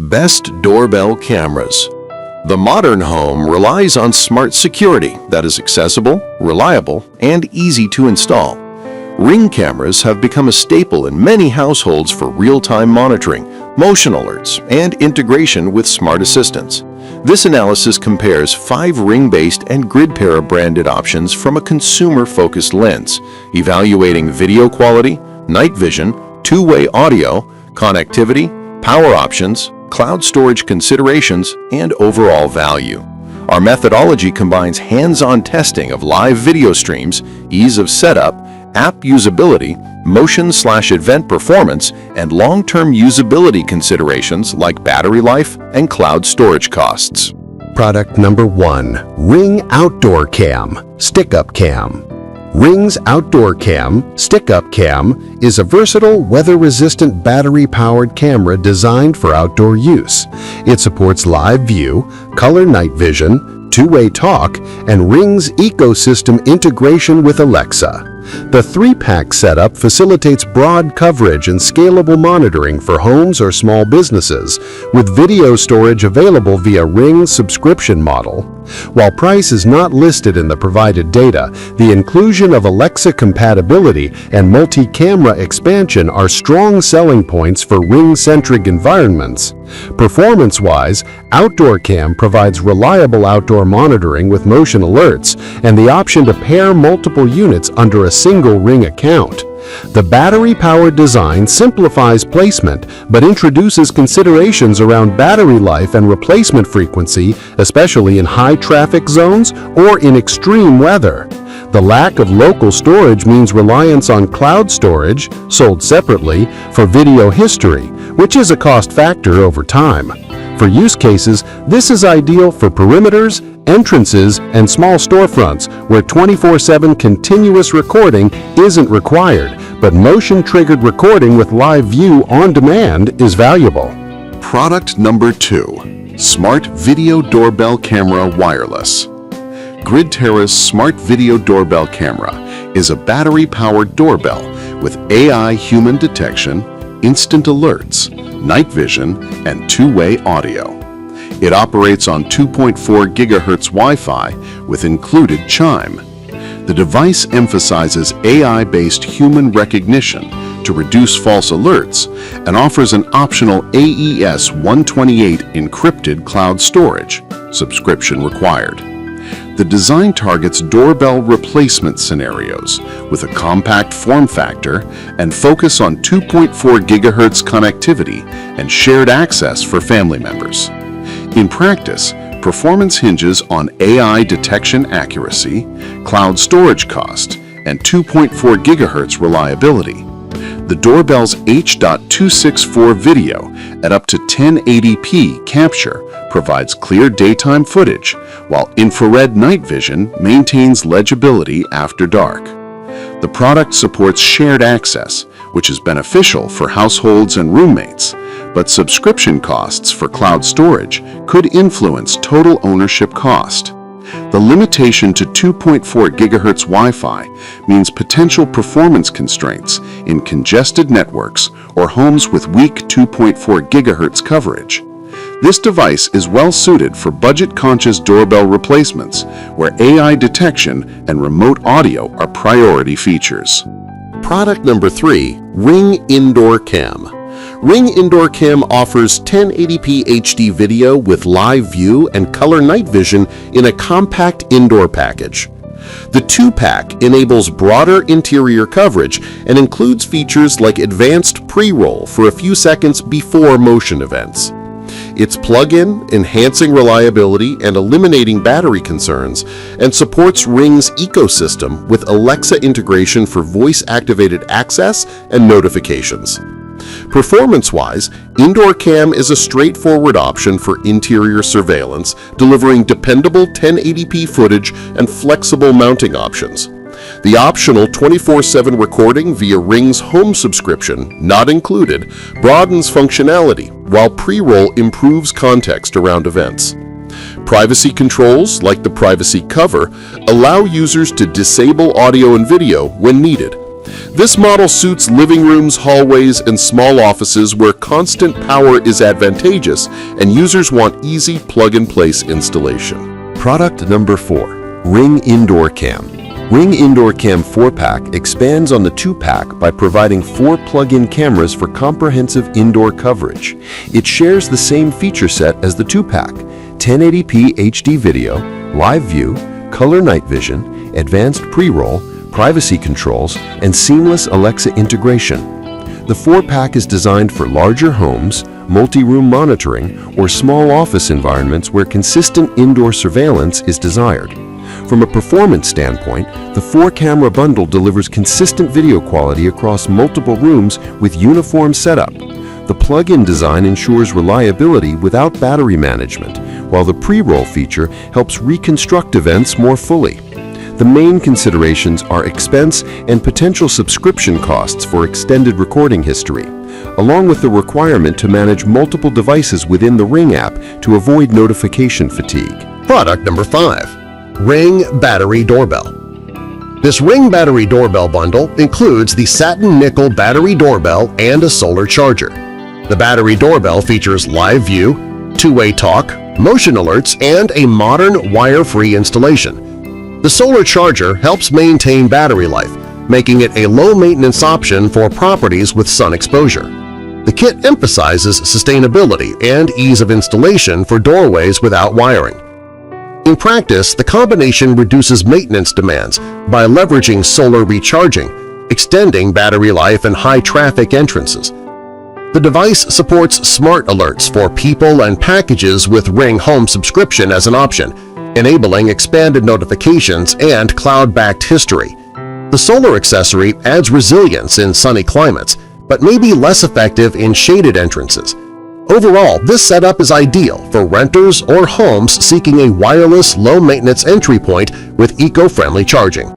Best doorbell cameras. The modern home relies on smart security that is accessible, reliable, and easy to install. Ring cameras have become a staple in many households for real-time monitoring, motion alerts, and integration with smart assistants. This analysis compares 5 Ring-based and GridPara branded options from a consumer-focused lens, evaluating video quality, night vision, two-way audio, connectivity, power options, cloud storage considerations, and overall value. Our methodology combines hands-on testing of live video streams, ease of setup, app usability, motion/event performance, and long-term usability considerations like battery life and cloud storage costs. Product number 1. Ring Outdoor Cam, Stick-Up Cam. Ring's Outdoor Cam, Stick-Up Cam, is a versatile, weather-resistant battery-powered camera designed for outdoor use. It supports live view, color night vision, two-way talk, and Ring's ecosystem integration with Alexa. The 3-pack setup facilitates broad coverage and scalable monitoring for homes or small businesses, with video storage available via Ring's subscription model. While price is not listed in the provided data, the inclusion of Alexa compatibility and multi-camera expansion are strong selling points for Ring-centric environments. Performance-wise, Outdoor Cam provides reliable outdoor monitoring with motion alerts and the option to pair multiple units under a single Ring account. The battery-powered design simplifies placement but introduces considerations around battery life and replacement frequency, especially in high-traffic zones or in extreme weather. The lack of local storage means reliance on cloud storage, sold separately, for video history, which is a cost factor over time. For use cases, this is ideal for perimeters, entrances, and small storefronts where 24/7 continuous recording isn't required, but motion-triggered recording with live view on demand is valuable. Product number 2. Smart Video Doorbell Camera Wireless. GridPara's Smart Video Doorbell Camera is a battery-powered doorbell with AI human detection, instant alerts, night vision, and two-way audio. It operates on 2.4 GHz Wi-Fi with included chime. The device emphasizes AI-based human recognition to reduce false alerts and offers an optional AES 128 encrypted cloud storage, subscription required. The design targets doorbell replacement scenarios with a compact form factor and focus on 2.4 GHz connectivity and shared access for family members. In practice, performance hinges on AI detection accuracy, cloud storage cost, and 2.4 GHz reliability. The doorbell's H.264 video at up to 1080p capture provides clear daytime footage, while infrared night vision maintains legibility after dark. The product supports shared access, which is beneficial for households and roommates, but subscription costs for cloud storage could influence total ownership cost. The limitation to 2.4 GHz Wi-Fi means potential performance constraints in congested networks or homes with weak 2.4 GHz coverage. This device is well suited for budget-conscious doorbell replacements where AI detection and remote audio are priority features. Product number 3. Ring Indoor Cam. Ring Indoor Cam offers 1080p HD video with live view and color night vision in a compact indoor package. The 2-pack enables broader interior coverage and includes features like advanced pre-roll for a few seconds before motion events. It's plug-in, enhancing reliability and eliminating battery concerns, and supports Ring's ecosystem with Alexa integration for voice-activated access and notifications. Performance-wise, Indoor Cam is a straightforward option for interior surveillance, delivering dependable 1080p footage and flexible mounting options. The optional 24/7 recording via Ring's home subscription, not included, broadens functionality, while pre-roll improves context around events. Privacy controls, like the privacy cover, allow users to disable audio and video when needed. This model suits living rooms, hallways, and small offices where constant power is advantageous and users want easy plug-and-place installation. Product number 4. Ring Indoor Cam. Ring Indoor Cam 4-pack expands on the 2-pack by providing 4 plug-in cameras for comprehensive indoor coverage. It shares the same feature set as the 2-pack: 1080p HD video, live view, color night vision, advanced pre-roll, privacy controls, and seamless Alexa integration. The 4-pack is designed for larger homes, multi-room monitoring, or small office environments where consistent indoor surveillance is desired. From a performance standpoint, the 4-camera bundle delivers consistent video quality across multiple rooms with uniform setup. The plug-in design ensures reliability without battery management, while the pre-roll feature helps reconstruct events more fully. The main considerations are expense and potential subscription costs for extended recording history, along with the requirement to manage multiple devices within the Ring app to avoid notification fatigue. Product number 5. Ring Battery Doorbell. This Ring Battery Doorbell bundle includes the satin nickel battery doorbell and a solar charger. The battery doorbell features live view, 2-way talk, motion alerts, and a modern wire-free installation. The solar charger helps maintain battery life, making it a low-maintenance option for properties with sun exposure. The kit emphasizes sustainability and ease of installation for doorways without wiring. In practice, the combination reduces maintenance demands by leveraging solar recharging, extending battery life in high-traffic entrances. The device supports smart alerts for people and packages with Ring Home subscription as an option, enabling expanded notifications and cloud-backed history. The solar accessory adds resilience in sunny climates, but may be less effective in shaded entrances. Overall, this setup is ideal for renters or homes seeking a wireless, low-maintenance entry point with eco-friendly charging.